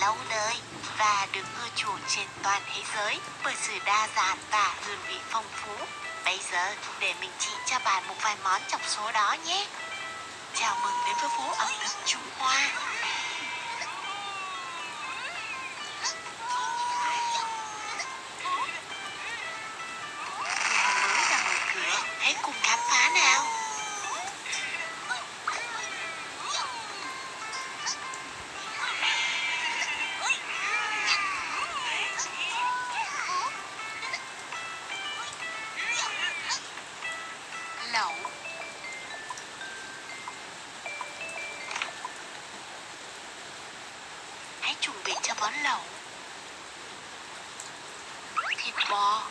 lâu đời và được ưa chuộng trên toàn thế giới bởi sự đa dạng và hương vị phong phú. Bây giờ, để mình chỉ cho bạn một vài món trong số đó nhé. Chào mừng đến với phố ẩm thực Trung Hoa. Nhà hàng mới đang mở cửa, hãy cùng khám phá nào. Lẩu. Hãy chuẩn bị cho món lẩu. Thịt bò.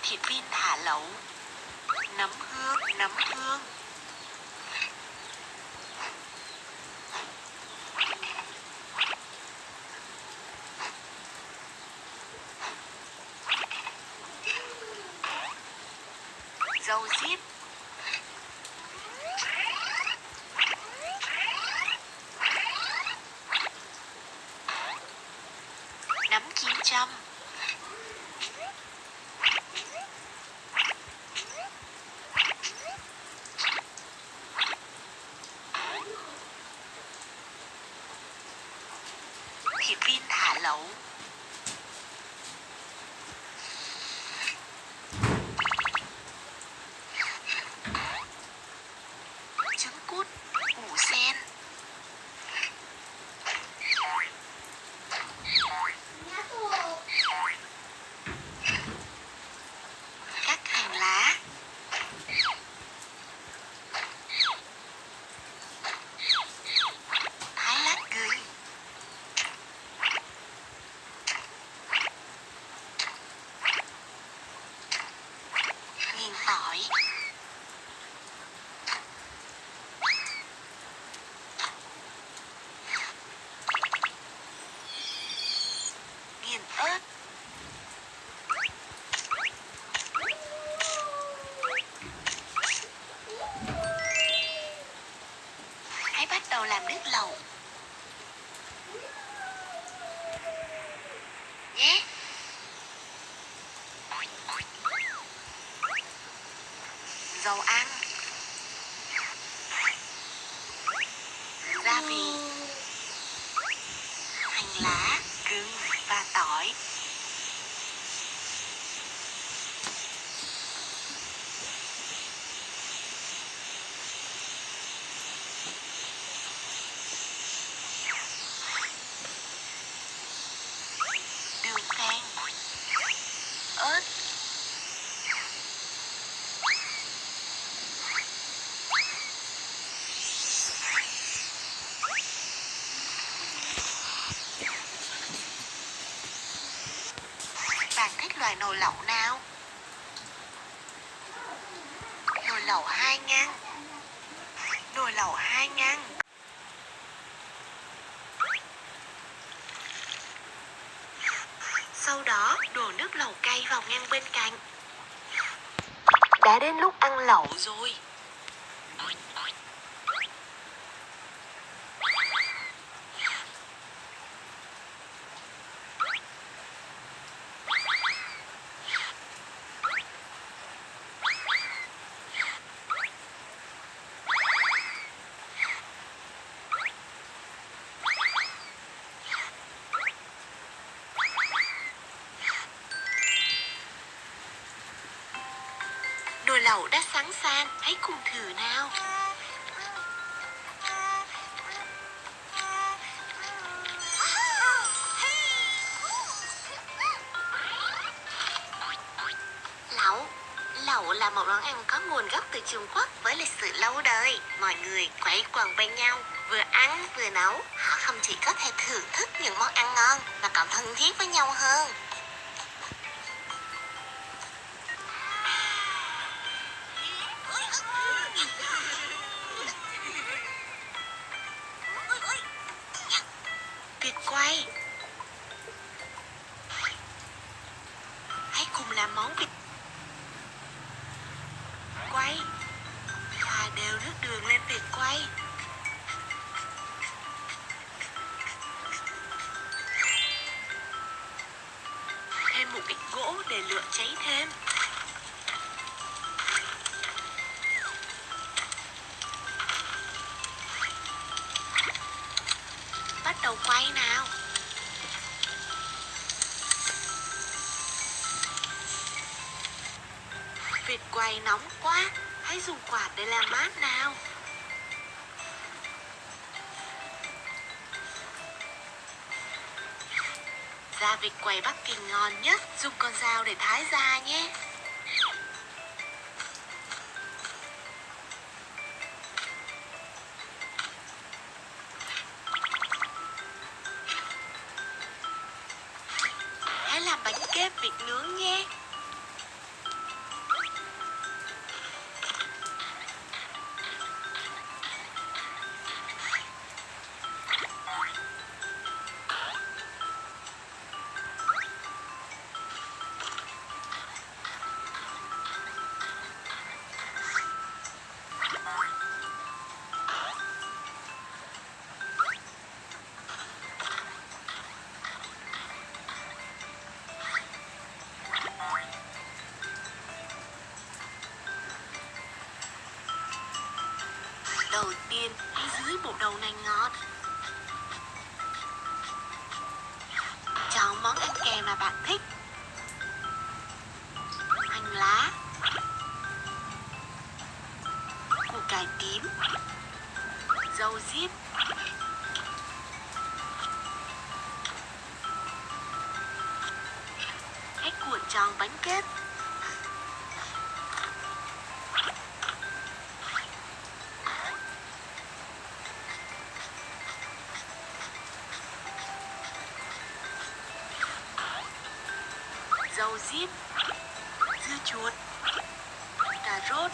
Thịt viên thả lẩu. Nấm hương. Dâu diếp. Nấm kim châm. Thịt viên thả lẩu. Trứng cút, củ sen. Các hành lá. Thái lát gừng. Nghiền tỏi. Nghiền ớt. Hãy bắt đầu làm nước lẩu nhé. Dầu ăn, gia vị, hành lá, gừng và tỏi. Đường phèn, ớt. Bạn thích loại nồi lẩu nào? Nồi lẩu 2 ngăn. Nồi lẩu 2 ngăn. Sau đó, đổ nước lẩu cay vào ngăn bên cạnh. Đã đến lúc ăn lẩu rồi. Nồi lẩu đã sẵn sàng, hãy cùng thử nào. Lẩu là một món ăn có nguồn gốc từ Trung Quốc với lịch sử lâu đời. Mọi người quây quần bên nhau, vừa ăn vừa nấu. Họ không chỉ có thể thưởng thức những món ăn ngon mà còn thân thiết với nhau hơn. Tuyệt quay. Hãy cùng làm món vịt quay. Pha đều nước đường lên vịt quay. Thêm một ít gỗ để lửa cháy thêm. Bắt đầu quay nào. Vịt quay nóng quá, hãy dùng quạt để làm mát nào. Da vịt quay Bắc Kinh ngon nhất, dùng con dao để thái da nhé. Hãy làm bánh kếp vịt nướng nhé. Đầu tiên, hãy dưới bộ đầu này ngọt. Chọn món ăn kèm mà bạn thích. Hành lá, củ cải tím, dâu diếp, hãy cuộn tròn bánh kếp. Dâu diếp, dưa chuột, cà rốt,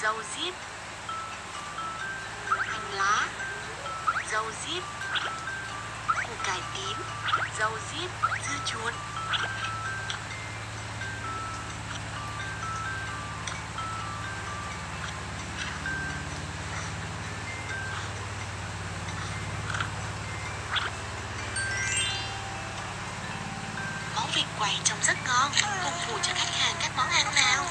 dâu diếp, hành lá, dâu diếp, củ cải tím, dâu diếp, dưa chuột. Món vịt quay trông rất ngon, cùng phụ cho khách hàng các món ăn nào.